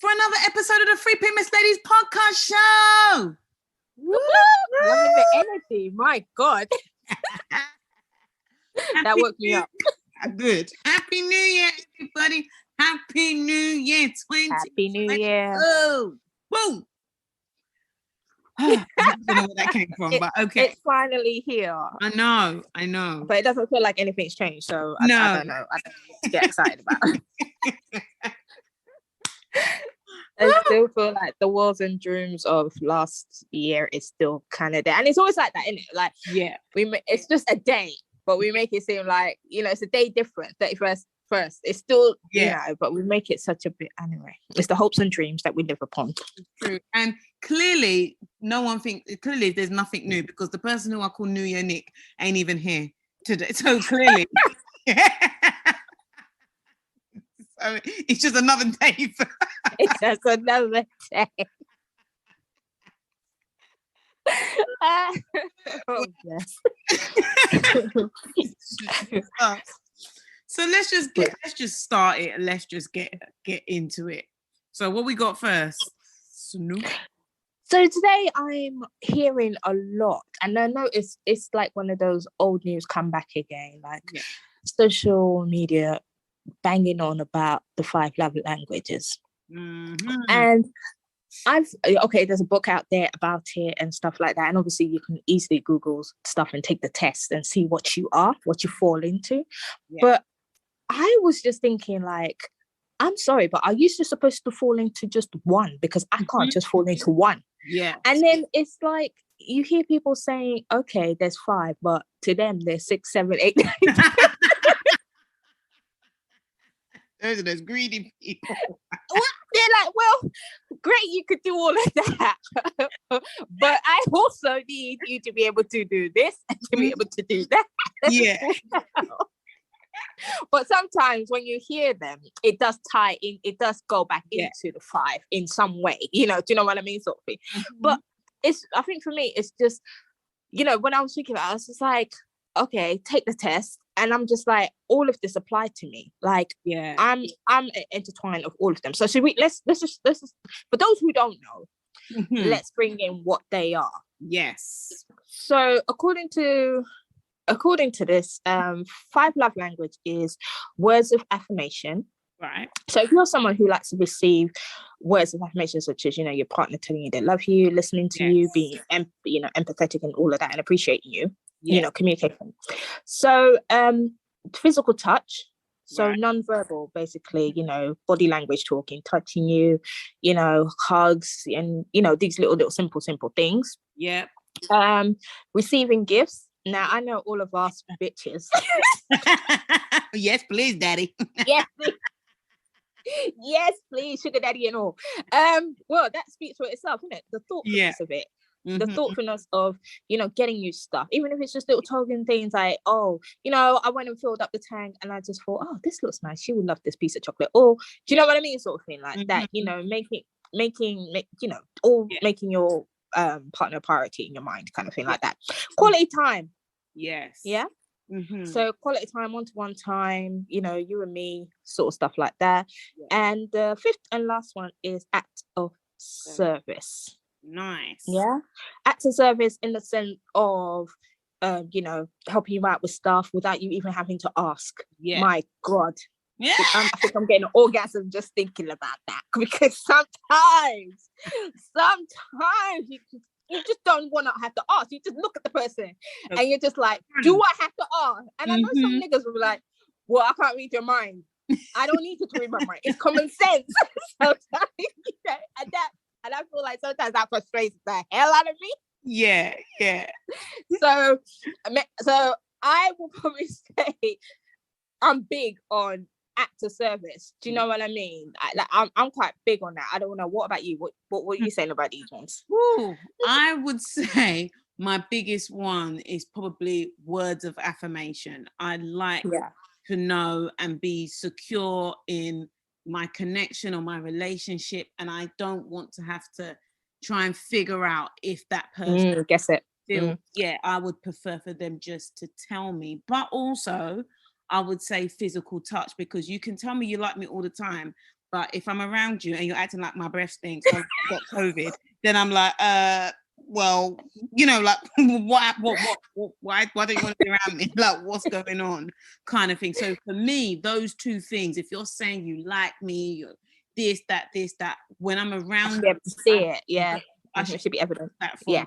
for another episode of the Free Miss Ladies podcast show. Woo! Loving the energy. My God. That woke me up. Good. Happy New Year, everybody. Happy New Year 20. Happy New Year. Boom. I don't know where that came from, but okay. It's finally here. I know. But it doesn't feel like anything's changed, so I don't know. I don't know what to get excited about. I still feel like the wars and dreams of last year is still kind of there. And it's always like that, isn't it? Like, yeah, it's just a day, but we make it seem like, it's a day different, 31st. It's still, but we make it such a bit anyway. It's the hopes and dreams that we live upon. True. And clearly, there's nothing new because the person who I call New Year Nick ain't even here today. So clearly, so it's just another day. It's just another day. Oh, yes. So let's just start it and let's just get into it. So what we got first? Snoop. So today I'm hearing a lot, and I know it's like one of those old news come back again, like social media banging on about the 5 love languages. Mm-hmm. And there's a book out there about it and stuff like that, and obviously you can easily Google stuff and take the test and see what you fall into. But I was just thinking, like, I'm sorry, but are you just supposed to fall into just one? Because I can't just fall into one. Yeah. And then it's like you hear people saying, okay, there's 5, but to them there's 6, 7, 8, 9. Those are those greedy people. They're like, well, great, you could do all of that. But I also need you to be able to do this and to be able to do that. Yeah. But sometimes when you hear them, it does tie in, it does go back into the 5 in some way, do you know what I mean, sort of thing. Mm-hmm. But I think for me, it's just, when I was thinking about it, I was just like, okay, take the test. And I'm just like, all of this applied to me. Like, I'm intertwined of all of them. So should we, let's just, for those who don't know, let's bring in what they are. Yes. So according to this, 5 love language is words of affirmation. Right. So if you're someone who likes to receive words of affirmation, such as, your partner telling you they love you, listening to you, being, empathetic and all of that, and appreciating you, communication. So physical touch, so non-verbal, basically, body language, talking, touching you, hugs, and, these little simple things. Yeah. Receiving gifts. Now, I know all of us bitches. Yes, please, daddy. Yes, please. Yes, please, sugar daddy and all. Well, that speaks for itself, isn't it? The thoughtfulness of it. Mm-hmm. The thoughtfulness of, getting you stuff. Even if it's just little token things like, I went and filled up the tank and I just thought, oh, this looks nice. She would love this piece of chocolate. Or, do you know what I mean? Sort of thing like that, making your partner priority in your mind, kind of thing like that. Quality time. Yes. Yeah. Mm-hmm. So quality time, one-to-one time, you and me, sort of stuff like that. Yeah. And the 5th and last one is act of service. Nice. Yeah. Act of service in the sense of, helping you out with stuff without you even having to ask. Yeah. My God. Yeah. I think I'm getting an orgasm just thinking about that, because sometimes you just don't want to have to ask. You just look at the person and you're just like, do I have to ask? And I know some niggas will be like, well, I can't read your mind. I don't need you to read my mind. It's common sense. Sometimes, and I feel like sometimes that frustrates the hell out of me. Yeah. So I will probably say I'm big on act of service. Do you know what I mean? I'm quite big on that. I don't know. What about you? What are you saying about these ones? Ooh, I would say my biggest one is probably words of affirmation. I like to know and be secure in my connection or my relationship, and I don't want to have to try and figure out if that person gets it. I would prefer for them just to tell me. But also I would say physical touch, because you can tell me you like me all the time, But if I'm around you and you're acting like my breath stinks, or I've got COVID, then I'm like, well, you know, like, why don't you want to be around me? Like, what's going on? Kind of thing. So for me, those two things, if you're saying you like me, you're this, that, when I'm around you, to see it, yeah. It should be evident. That yeah.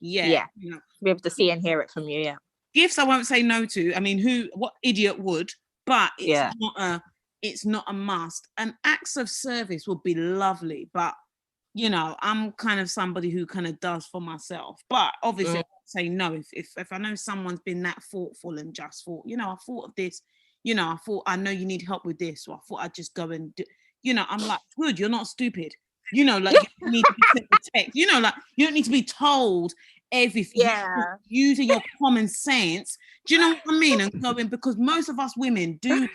You know. Be able to see and hear it from you, yeah. Gifts I won't say no to. I mean, what idiot would? But it's not a must. Acts of service would be lovely, but you know, I'm kind of somebody who kind of does for myself. But obviously, I say no if I know someone's been that thoughtful and just thought, you know, I thought of this, you know, I know you need help with this, or I thought I'd just go and do, you know, I'm like, good, you're not stupid. You know, like you need to be sent the text. You know, like you don't need to be told everything. Yeah. Using your common sense. Do you know what I mean? And going, because most of us women do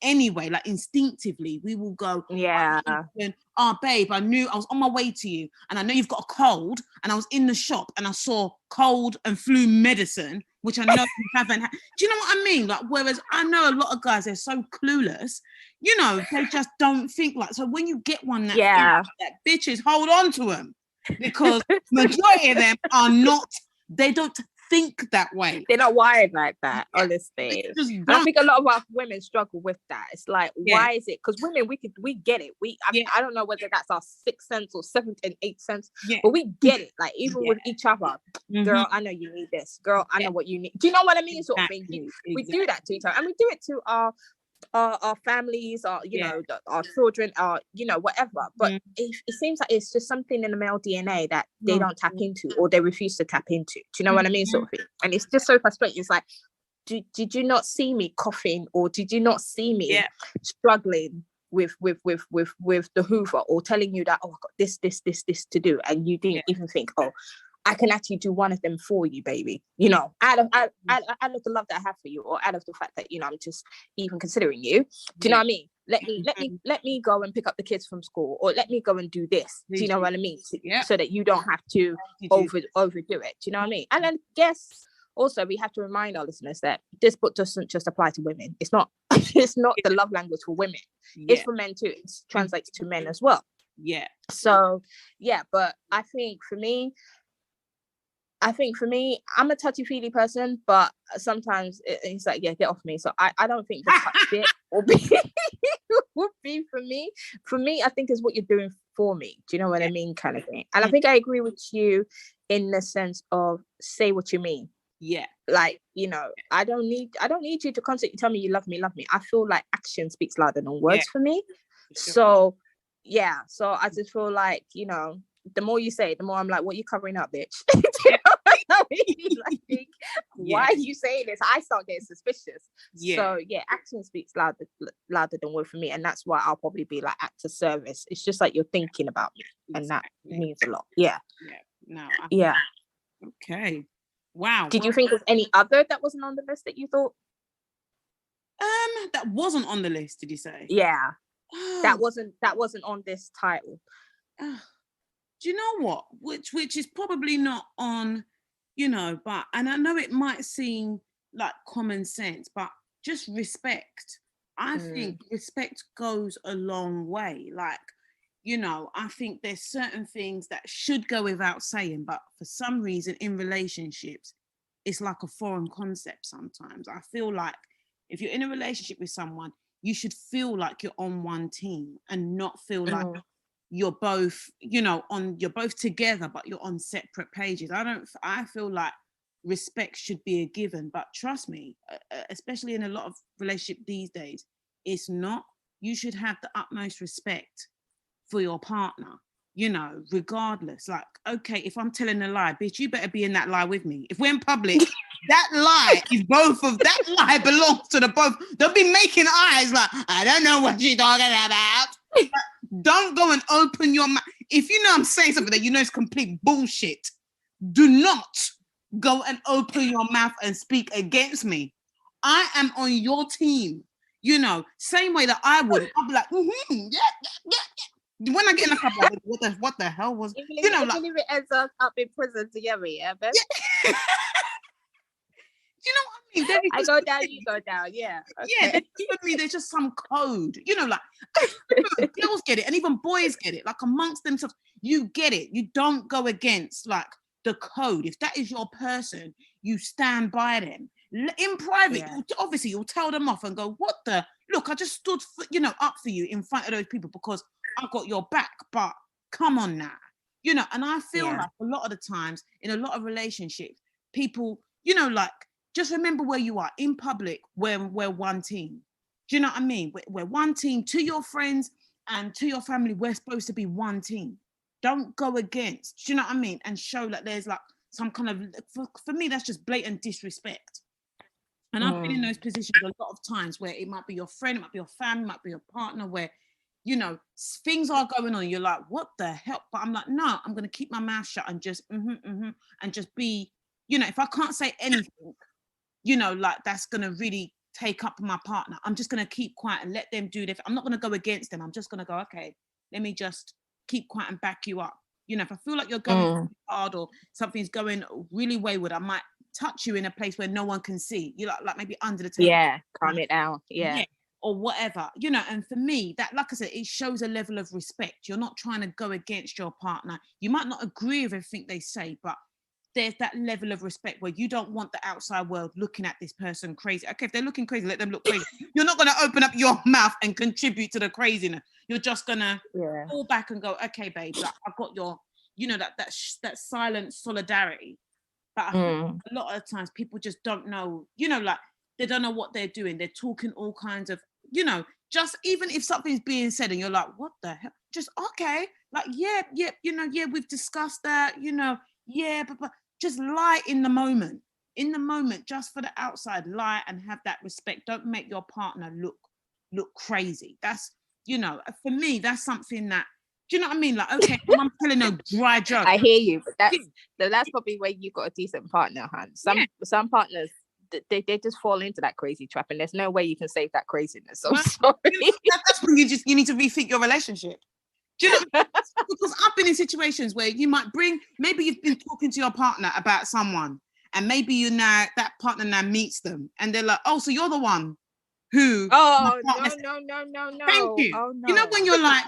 anyway, like instinctively, we will go, oh babe, I knew I was on my way to you, and I know you've got a cold, and I was in the shop and I saw cold and flu medicine, which I know you haven't had. Do you know what I mean? Like, whereas I know a lot of guys, they're so clueless, you know, they just don't think like. So when you get one that bitches, hold on to them, because majority of them are not, they don't think that way. They're not wired like that, honestly. I think a lot of our women struggle with that. It's like, why is it? Because women, we get it. I don't know whether that's our sixth sense or seventh and eighth sense, but we get it. Like, even with each other, girl, I know you need this. Girl, I know what you need. Do you know what I mean? Sort of thing. We do that to each other, and we do it to our families, our our children, our whatever. But it seems like it's just something in the male DNA that they don't tap into, or they refuse to tap into. Do you know what I mean, sort of thing? And it's just so frustrating. It's like, did you not see me coughing, or did you not see me struggling with the Hoover, or telling you that, oh, I've got this to do, and you didn't even think, oh, I can actually do one of them for you, baby. You know, out of the love that I have for you, or out of the fact that, you know, I'm just even considering you. Do you know what I mean? Let me go and pick up the kids from school, or let me go and do this. Do you know what I mean? So that you don't have to overdo it. Do you know what I mean? And then also we have to remind our listeners that this book doesn't just apply to women. It's not the love language for women. It's for men too. It translates to men as well. Yeah. So but I think for me, I'm a touchy-feely person, but sometimes it's like, get off me. So I don't think the touch bit would be for me. For me, I think is what you're doing for me. Do you know what I mean? Kind of thing. And I think I agree with you in the sense of say what you mean. Yeah. Like, you know, I don't need you to constantly tell me you love me. I feel like action speaks louder than words for me. So I just feel like, you know, the more you say it, the more I'm like, what are you covering up, bitch? Like, why are you saying this? I start getting suspicious. So action speaks louder than word for me, and that's why I'll probably be like, act of service. It's just like you're thinking about me, and that means a lot. Okay. Wow. Did you think of any other that wasn't on the list that you thought? That wasn't on the list, did you say? Yeah. That wasn't on this title. Do you know what? Which is probably not on, you know, but, and I know it might seem like common sense, but just respect. I think respect goes a long way. Like, you know, I think there's certain things that should go without saying, but for some reason in relationships, it's like a foreign concept sometimes. I feel like if you're in a relationship with someone, you should feel like you're on one team and not feel like you're both, you know, you're both together, but you're on separate pages. I feel like respect should be a given, but trust me, especially in a lot of relationships these days, it's not. You should have the utmost respect for your partner, you know, regardless. Like, okay, if I'm telling a lie, bitch, you better be in that lie with me. If we're in public, that lie is that lie belongs to the both. They'll be making eyes like, I don't know what you're talking about. Don't go and open your mouth. If you know I'm saying something that you know is complete bullshit, do not go and open your mouth and speak against me. I am on your team. You know, same way that I would. I'll be like, yeah. When I get in a couple, like, what the hell was, you know, like, it ends up in prison together, yeah, babe? Do Do you know what I mean? I go down, you go down. Yeah. Okay. Yeah, for me, there's just some code. You know, like girls get it, and even boys get it. Like amongst themselves, you get it. You don't go against like the code. If that is your person, you stand by them. In private, obviously you'll tell them off and go, "What the? Look, I just stood, up for you in front of those people because I got your back." But come on now, And I feel like a lot of the times in a lot of relationships, people, like. Just remember where you are in public. We're one team. Do you know what I mean? We're one team. To your friends and to your family, we're supposed to be one team. Don't go against. Do you know what I mean? And show that there's like some kind of, for me, that's just blatant disrespect. And I've been in those positions a lot of times where it might be your friend, it might be your family, it might be your partner, where, things are going on. You're like, what the hell? But I'm like, no, I'm going to keep my mouth shut and just, and just be, if I can't say anything, like that's going to really take up my partner, I'm just going to keep quiet and let them do their. I'm not going to go against them. I'm just going to go, okay, let me just keep quiet and back you up. If I feel like you're going hard or something's going really wayward, I might touch you in a place where no one can see. You like maybe under the table. Yeah, calm it down. Yeah. Or whatever, and for me, that, like I said, it shows a level of respect. You're not trying to go against your partner. You might not agree with everything they say, but there's that level of respect where you don't want the outside world looking at this person crazy. Okay, if they're looking crazy, let them look crazy. You're not going to open up your mouth and contribute to the craziness. You're just going to fall back and go, okay, babe, like, I've got your, that silent solidarity. But I think a lot of the times people just don't know, like they don't know what they're doing. They're talking all kinds of, just even if something's being said and you're like, what the hell? Just, okay, like, yeah, we've discussed that, but just lie in the moment, just for the outside, lie and have that respect. Don't make your partner look crazy. That's, for me, that's something that, do you know what I mean? Like, okay, I'm telling no dry joke. I hear you, but that's probably where you got a decent partner, Han. Some partners, they just fall into that crazy trap, and there's no way you can save that craziness. So sorry. That's when you need to rethink your relationship. Do you know what I mean? Because I've been in situations where you might maybe you've been talking to your partner about someone, and maybe that partner now meets them, and they're like, oh, so you're the one who. Oh, no. Thank you. Oh, no. You know when you're like,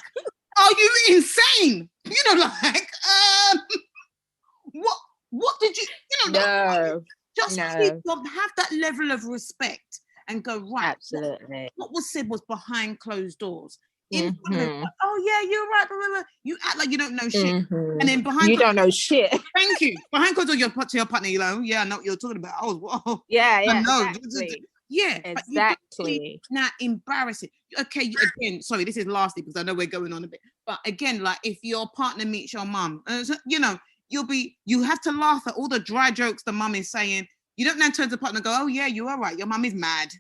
are you insane? What did you, no. Just have that level of respect and go, right. Absolutely. What was said was behind closed doors. Oh yeah, you're right. Blah, blah, blah. You act like you don't know shit, and then behind you don't know shit. Thank you. Behind closed doors, to your partner, you're like, oh, yeah, I know what you're talking about. Yeah, I know. Exactly. Yeah, exactly. Now embarrassing. Okay, again, sorry, this is lastly because I know we're going on a bit, but again, like if your partner meets your mum, you have to laugh at all the dry jokes the mum is saying. You don't then turn to the partner and go, oh yeah, you are right. Your mum is mad.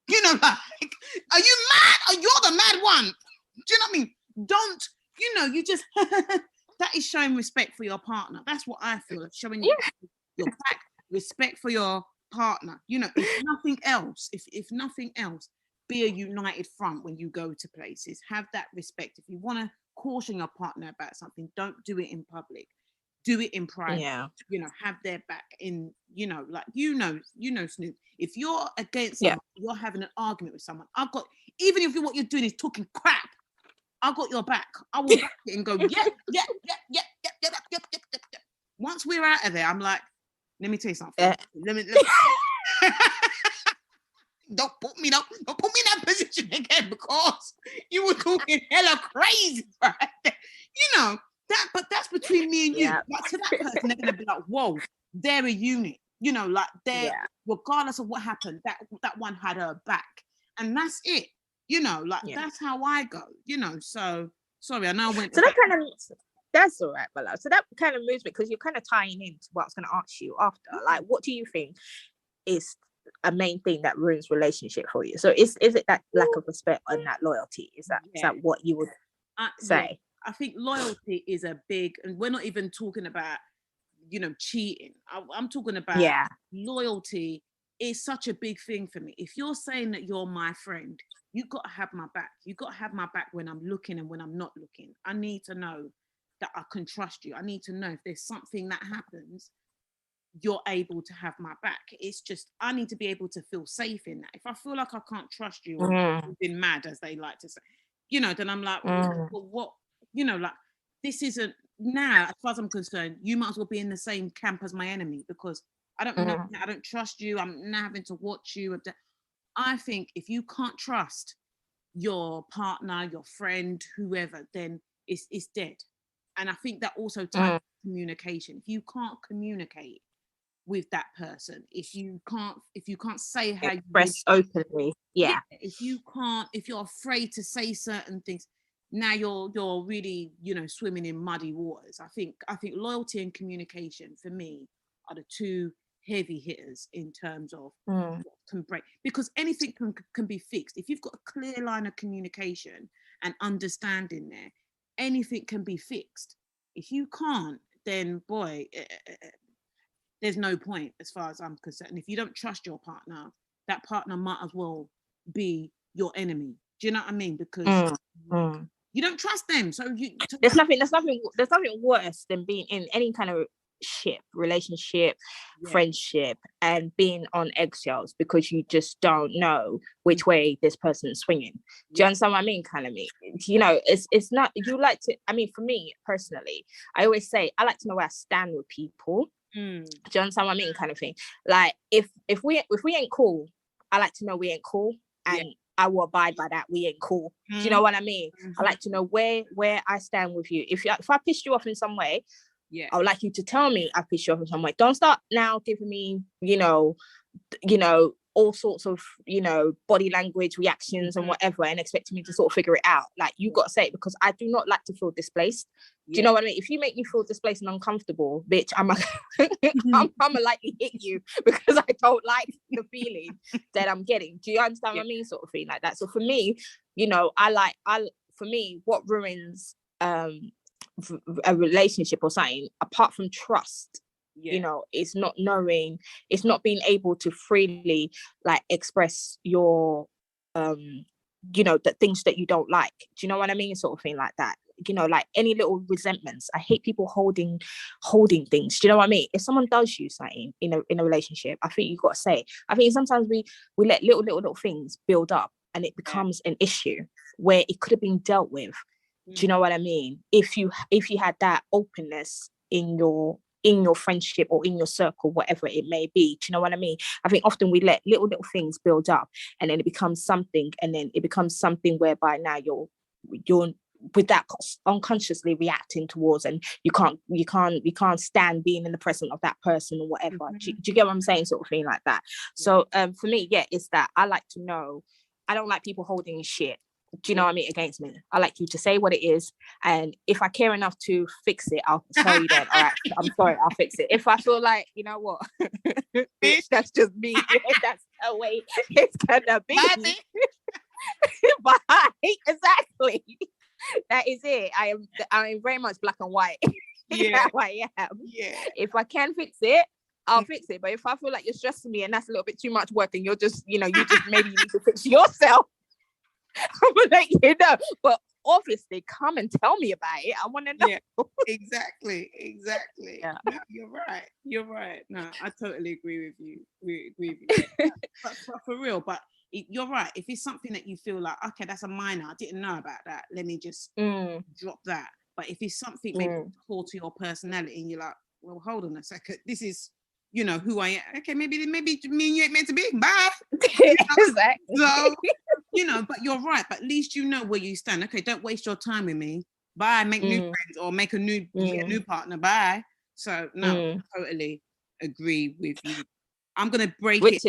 Like, are you mad? Or you're the mad one? Do you know what I mean? Don't, you just, that is showing respect for your partner. That's what I feel, showing your back, respect for your partner. If nothing else, if nothing else, be a united front when you go to places. Have that respect. If you want to caution your partner about something, don't do it in public. Do it in private. Have their back in, like, Snoop. If you're against someone, you're having an argument with someone, even if what you're doing is talking crap, I've got your back. I will back it and go, yeah. Once we're out of there, I'm like, let me tell you something. Let me don't put me in that position again, because you were talking hella crazy, right? But that's between me and you. Like, to that person, they're gonna be like, whoa, they're a unit. Like they're regardless of what happened, that one had her back, and that's it. That's how I go. So sorry, I know I went. So that's all right, Bella. So that kind of moves me, because you're kind of tying into what I was going to ask you after. Like, what do you think is a main thing that ruins relationship for you? So is it that lack of respect and that loyalty? Is that what you would say? Yeah. I think loyalty is a big, and we're not even talking about, cheating. I'm talking about loyalty is such a big thing for me. If you're saying that you're my friend, you got to have my back. You got to have my back when I'm looking and when I'm not looking. I need to know that I can trust you. I need to know if there's something that happens, you're able to have my back. It's just, I need to be able to feel safe in that. If I feel like I can't trust you, or you've been mad, as they like to say, then I'm like, well, what, like, this isn't, now, as far as I'm concerned, you might as well be in the same camp as my enemy, because I don't know, I don't trust you. I'm now having to watch you. I think if you can't trust your partner, your friend, whoever, then it's dead. And I think that also ties to communication. If you can't communicate with that person, if you can't say how express you openly, if you're afraid to say certain things, now you're really, swimming in muddy waters. I think loyalty and communication for me are the two heavy hitters in terms of what can break, because anything can be fixed if you've got a clear line of communication and understanding there. Anything can be fixed. If you can't, then boy, there's no point as far as I'm concerned. If you don't trust your partner, that partner might as well be your enemy. Do you know what I mean? Because you don't trust them. So there's nothing worse than being in any kind of relationship, friendship, and being on eggshells because you just don't know which way this person is swinging. Do you understand what I mean? Kind of me. It's not, you like to, I mean, for me personally, I always say I like to know where I stand with people. Do you understand what I mean? Kind of thing. Like if we ain't cool, I like to know we ain't cool, and I will abide by that. We ain't cool. Do you know what I mean? I like to know where I stand with you. If I pissed you off in some way, I would like you to tell me I pissed you off in some way. Don't start now giving me, all sorts of, body language reactions and whatever, and expecting me to sort of figure it out. Like, you got to say it, because I do not like to feel displaced. Do you know what I mean? If you make me feel displaced and uncomfortable, bitch, I'm gonna likely hit you, because I don't like the feeling that I'm getting. Do you understand what I mean? Sort of thing like that. So for me, for me, what ruins a relationship or something, apart from trust, it's not knowing, it's not being able to freely like express your the things that you don't like. Do you know what I mean? Sort of thing like that. Like any little resentments. I hate people holding things. Do you know what I mean? If someone does you something in a relationship, I think you got to say. I think sometimes we let little things build up, and it becomes an issue where it could have been dealt with. Do you know what I mean? If you had that openness in your friendship or in your circle, whatever it may be. Do you know what I mean? I think often we let little things build up, and then it becomes something, whereby now you're with that unconsciously reacting towards, and you can't stand being in the presence of that person or whatever. Do you get what I'm saying? Sort of thing like that. So for me, it's that I like to know. I don't like people holding shit. Do you know what I mean? Against me. I like you to say what it is, and if I care enough to fix it, I'll tell you then. All right, I'm sorry, I'll fix it. If I feel like, you know what, bitch, that's just me. That's the way it's gonna be. But exactly, that is it. I am very much black and white. How I am. If I can fix it, I'll fix it. But if I feel like you're stressing me and that's a little bit too much work, and you're just, maybe you need to fix yourself, I'm gonna let you know. But obviously, come and tell me about it. I want to know. Exactly. Yeah. No, you're right. No, I totally agree with you. But for real, but you're right. If it's something that you feel like, okay, that's a minor, I didn't know about that, let me just drop that. But if it's something maybe core to your personality, and you're like, well, hold on a second, this is, who I am. Okay, maybe me and you ain't meant to be. Bye. Exactly. So, but you're right. But at least you know where you stand. Okay, don't waste your time with me. Bye. Make new friends, or make a new partner. Bye. So no, totally agree with you. I'm gonna break it.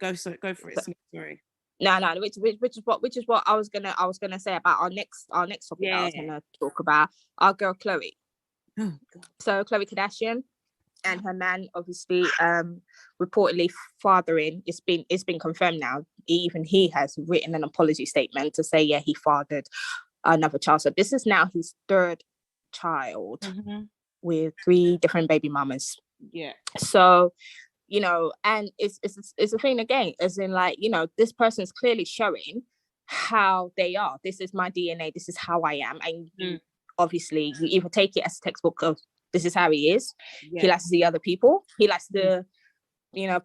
Go for it. Sorry. No, which is what I was gonna say about our next topic. I was gonna talk about our girl Khloe. Oh, God. So Khloe Kardashian and her man, obviously, reportedly fathering. It's been confirmed now. Even he has written an apology statement to say, he fathered another child. So this is now his third child with 3 different baby mamas. Yeah. So, and it's a thing again, as in, like, this person's clearly showing how they are. This is my DNA. This is how I am. And obviously, you either take it as a textbook of This is how he is. Yeah. He likes to see other people. He likes to,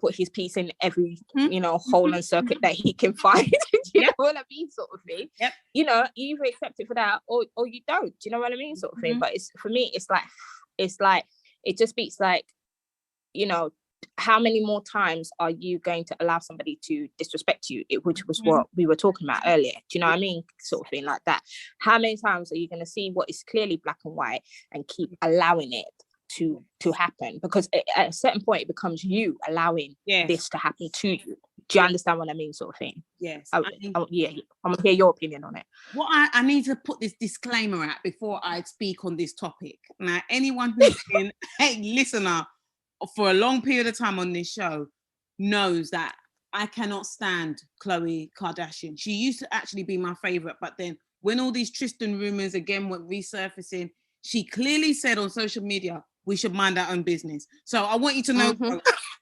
put his piece in every, hole and circuit that he can find. Do you know what I mean? Sort of thing. Yep. You either accept it for that or you don't. Do you know what I mean? Sort of thing. But for me, it's like, it just speaks like, how many more times are you going to allow somebody to disrespect you, which was what we were talking about earlier. Do you know what I mean? Sort of thing like that. How many times are you going to see what is clearly black and white and keep allowing it to happen? Because at a certain point, it becomes you allowing this to happen to you. Do you understand what I mean? Sort of thing. Yes. I'm going to hear your opinion on it. What I need to put this disclaimer out before I speak on this topic. Now, anyone who's been a listener for a long period of time on this show knows that I cannot stand Khloe Kardashian. She used to actually be my favorite, but then when all these Tristan rumors again went resurfacing, she clearly said on social media, we should mind our own business. So I want you to know,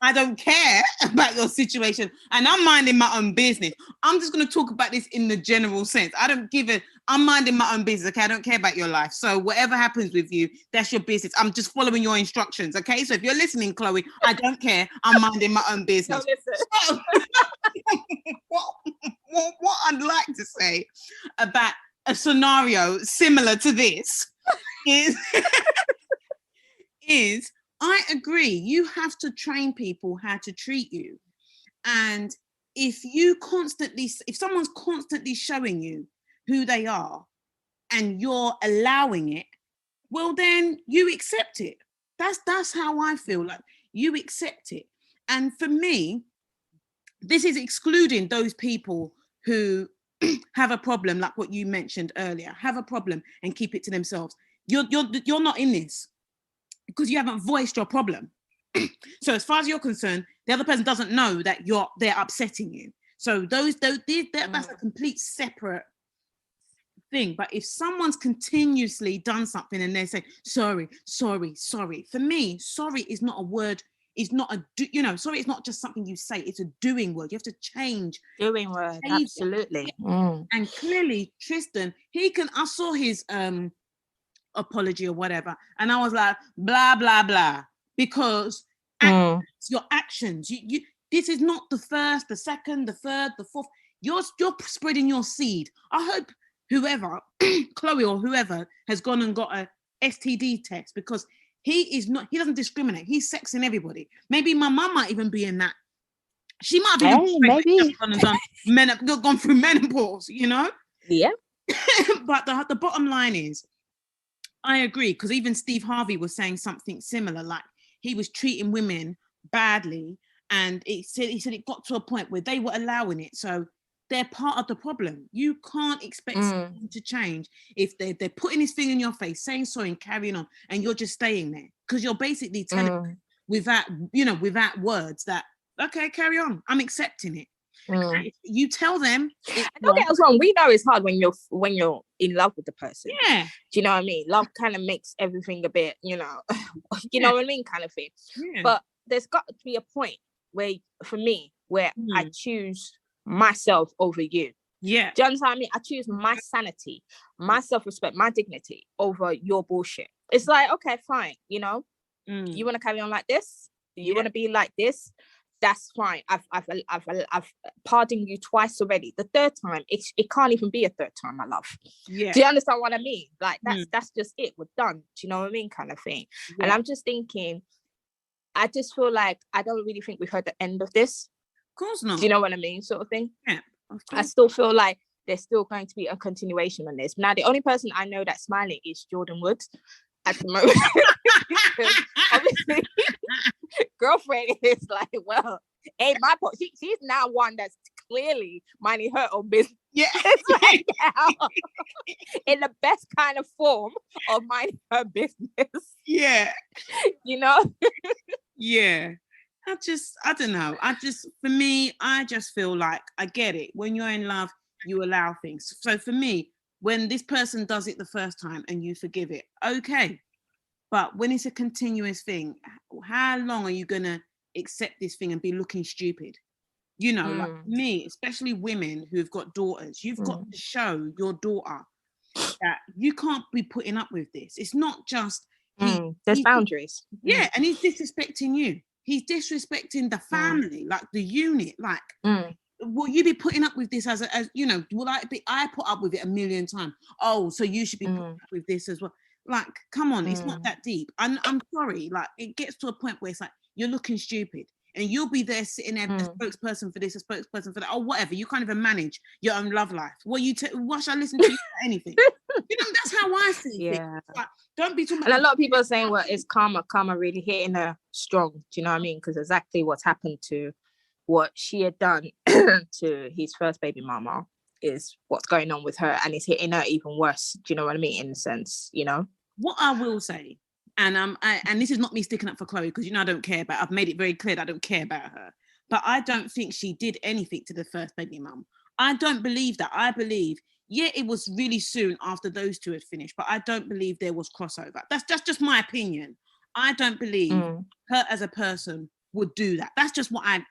I don't care about your situation and I'm minding my own business. I'm just going to talk about this in the general sense. I'm minding my own business, okay? I don't care about your life. So whatever happens with you, that's your business. I'm just following your instructions, okay? So if you're listening, Khloe, I don't care. I'm minding my own business. So, what I'd like to say about a scenario similar to this is I agree. You have to train people how to treat you. And if someone's constantly showing you who they are and you're allowing it, well, then you accept it. That's how I feel. Like, you accept it. And for me, this is excluding those people who have a problem, like what you mentioned earlier, have a problem and keep it to themselves. You're not in this because you haven't voiced your problem. So as far as you're concerned, the other person doesn't know that they're upsetting you. So that's a complete separate thing. But if someone's continuously done something and they say, sorry, for me, sorry is not a word. It's not sorry, it's not just something you say, it's a doing word. You have to change. Doing word, absolutely. And clearly, Tristan, I saw his apology or whatever, and I was like, blah, blah, blah. Because your actions, you this is not the first, the second, the third, the fourth. You're spreading your seed. I hope whoever, Khloe or whoever, has gone and got a STD test, because he doesn't discriminate. He's sexing everybody. Maybe my mum might even be in that. She might have gone through menopause, Yeah. But the bottom line is, I agree, because even Steve Harvey was saying something similar, like he was treating women badly, and he said it got to a point where they were allowing it. So they're part of the problem. You can't expect someone to change if they're putting his finger in your face, saying sorry and carrying on, and you're just staying there, because you're basically telling them without words that, okay, carry on, I'm accepting it. You tell them. Don't get us wrong. We know it's hard when you're in love with the person. Yeah. Do you know what I mean? Love kind of makes everything a bit, you know what I mean, kind of thing. Yeah. But there's got to be a point where, for me, where I choose myself over you. Yeah. Do you understand me? I choose my sanity, my self-respect, my dignity over your bullshit. It's like, okay, fine. You want to carry on like this? You want to be like this? That's fine. I've pardoned you twice already. The third time, it can't even be a third time, my love. Yeah. Do you understand what I mean? Like, that's just it. We're done. Do you know what I mean? Kind of thing. Yeah. And I'm just thinking, I just feel like I don't really think we've heard the end of this. Of course not. Do you know what I mean? Sort of thing. Yeah. Of course. I still feel like there's still going to be a continuation on this. Now, the only person I know that's smiling is Jordan Woods at the moment. Obviously, girlfriend is like, well, ain't my point. She's now one that's clearly minding her own business. Yeah. Right now, in the best kind of form of minding her business. Yeah. Yeah. I don't know. For me, I just feel like, I get it. When you're in love, you allow things. So for me, when this person does it the first time and you forgive it, okay. But when it's a continuous thing, how long are you going to accept this thing and be looking stupid? Like me, especially women who've got daughters, you've got to show your daughter that you can't be putting up with this. It's not just There's boundaries. Yeah, and he's disrespecting you. He's disrespecting the family, like the unit. Like, will you be putting up with this as you know? Will I put up with it a million times? Oh, so you should be putting up with this as well. Like, come on, it's not that deep. I'm sorry. Like, it gets to a point where it's like you're looking stupid, and you'll be there sitting there, a spokesperson for this, a spokesperson for that, or whatever. You can't even manage your own love life. What should I listen to you for anything? You know, that's how I see things. Like, don't be too much. And a lot of people are saying, well, it's karma really hitting her strong. Do you know what I mean? Because exactly what's happened to what she had done to his first baby mama is what's going on with her, and it's hitting her even worse. Do you know what I mean? In a sense, you know. What I will say, and and this is not me sticking up for Khloe, because you know I don't care about. I've made it very clear that I don't care about her, but I don't think she did anything to the first baby mum. I don't believe that. I believe, yeah, it was really soon after those two had finished, but I don't believe there was crossover. That's just my opinion. I don't believe her as a person would do that. That's just what I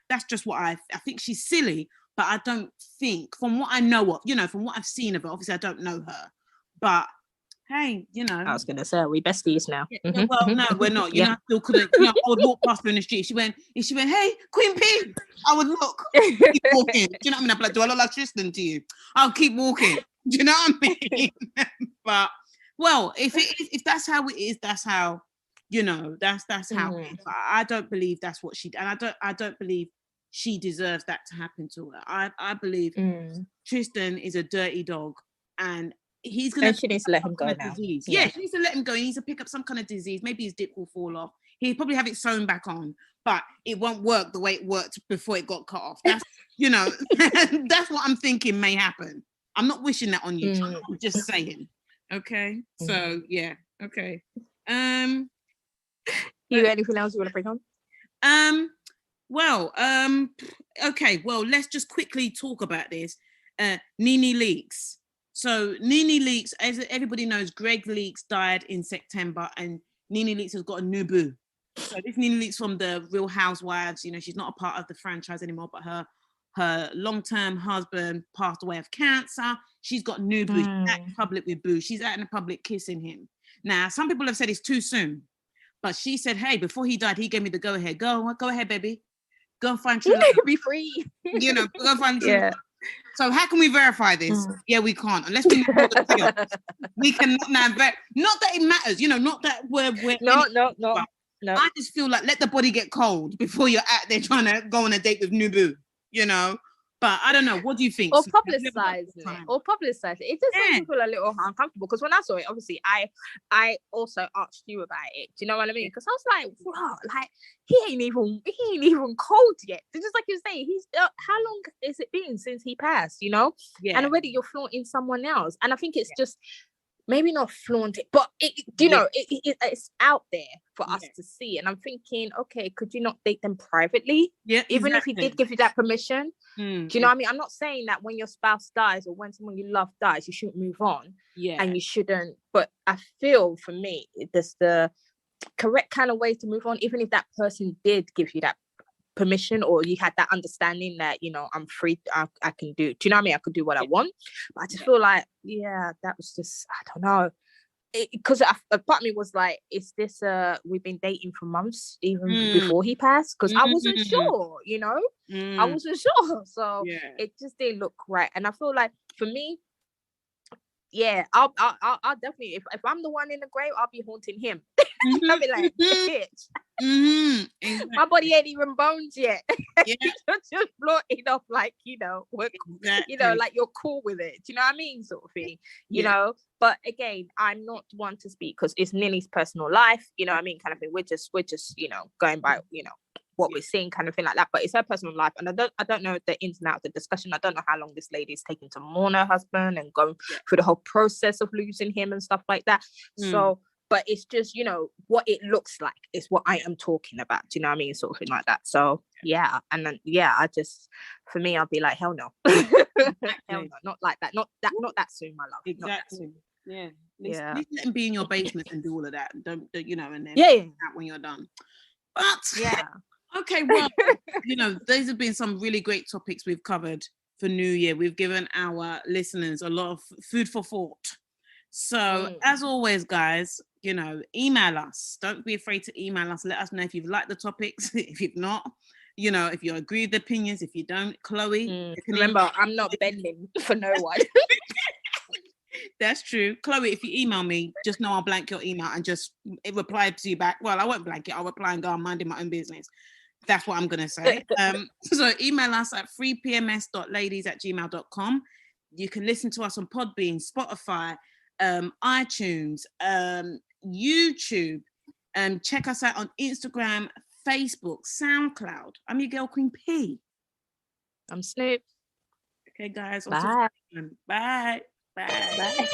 think she's silly, but I don't think, from what I know of, you know, from what I've seen of her, obviously I don't know her, but hey, you know. I was gonna say, are we besties now? Yeah, well, no, we're not. You know, I still couldn't. You know, I would walk past her in the street. She went, hey, Queen P. I would look, keep walking. Do you know what I mean? I'm like, do I look like Tristan to you? I'll keep walking. Do you know what I mean? But well, if that's how it is, that's how, you know, that's how it is. But I don't believe that's what she, and I don't believe she deserves that to happen to her. I believe Tristan is a dirty dog, and he's gonna. And she needs to let him go now. Disease. Yeah, she needs to let him go. He needs to pick up some kind of disease. Maybe his dick will fall off. He'll probably have it sewn back on, but it won't work the way it worked before it got cut off. That's, you know, that's what I'm thinking may happen. I'm not wishing that on you. I'm just saying. Okay. So yeah. Okay. You got anything else you want to bring on? Well, okay. Well, let's just quickly talk about this. Nene Leakes. So Nene Leakes, as everybody knows, Greg Leakes died in September, and Nene Leakes has got a new boo. So this Nene Leakes from the Real Housewives, you know, she's not a part of the franchise anymore, but her long-term husband passed away of cancer. She's got new boo. She's out in public with boo. She's out in the public kissing him. Now, some people have said it's too soon, but she said, hey, before he died, he gave me the go-ahead. Go ahead, baby. Go and find true love. Be free. You know, go and find true love. So how can we verify this? Yeah, we can't, unless we know the field. We cannot now. Not that it matters, you know. Not that we're no. I just feel like let the body get cold before you're out there trying to go on a date with Nubu, you know. But I don't know. What do you think? Or publicize it. It just makes people a little uncomfortable. Because when I saw it, obviously, I also asked you about it. Do you know what I mean? Because I was like, wow, like he ain't even cold yet. It's just like you say, he's how long has it been since he passed? You know, and already you're flaunting someone else. And I think it's just maybe not flaunt it, but it's out there for us to see. And I'm thinking, okay, could you not date them privately? Yeah, even if he did give you that permission. Do you know what I mean? I'm not saying that when your spouse dies or when someone you love dies, you shouldn't move on. Yeah, and you shouldn't. But I feel for me, there's the correct kind of way to move on, even if that person did give you that permission or you had that understanding that, you know, I'm free, I can do you know what I mean? I could do what I want. But I just feel like, that was just, I don't know. Because a part of me was like, is this we've been dating for months even before he passed? Because I wasn't sure, you know, I wasn't sure. So it just didn't look right. And I feel like for me, I'll definitely, if I'm the one in the grave, I'll be haunting him. I'll be like, bitch. Exactly. My body ain't even bones yet. You're just floating off like, you know, you know, like you're cool with it. Do you know what I mean? Sort of thing, you know. But again, I'm not one to speak because it's Nene's personal life, you know what I mean, kind of thing. We're just, you know, going by, you know, what we're seeing, kind of thing like that. But it's her personal life, and I don't know the ins and outs of the discussion. I don't know how long this lady is taking to mourn her husband and going through the whole process of losing him and stuff like that. So, but it's just, you know, what it looks like is what I am talking about. Do you know what I mean? Sort of thing like that. So and then I just, for me, I'll be like, hell no. Hell no, not like that. Not that soon, my love. Exactly. Yeah. Let him be in your basement and do all of that. Don't you know, and then out when you're done. But okay, well, you know, these have been some really great topics we've covered for New Year. We've given our listeners a lot of food for thought. So as always, guys, you know, email us. Don't be afraid to email us. Let us know if you've liked the topics, if you've not, you know, if you agree with the opinions, if you don't. Khloe, remember, I'm not bending for no one. That's true. Khloe, if you email me, just know I'll blank your email and just reply to you back. Well, I won't blank it. I'll reply and go, I'm minding my own business. That's what I'm going to say. So email us at freepms.ladies@gmail.com. You can listen to us on Podbean, Spotify, iTunes, YouTube. Check us out on Instagram, Facebook, SoundCloud. I'm your girl, Queen P. I'm Snoop. Okay, guys. Bye. Bye. Bye. Bye.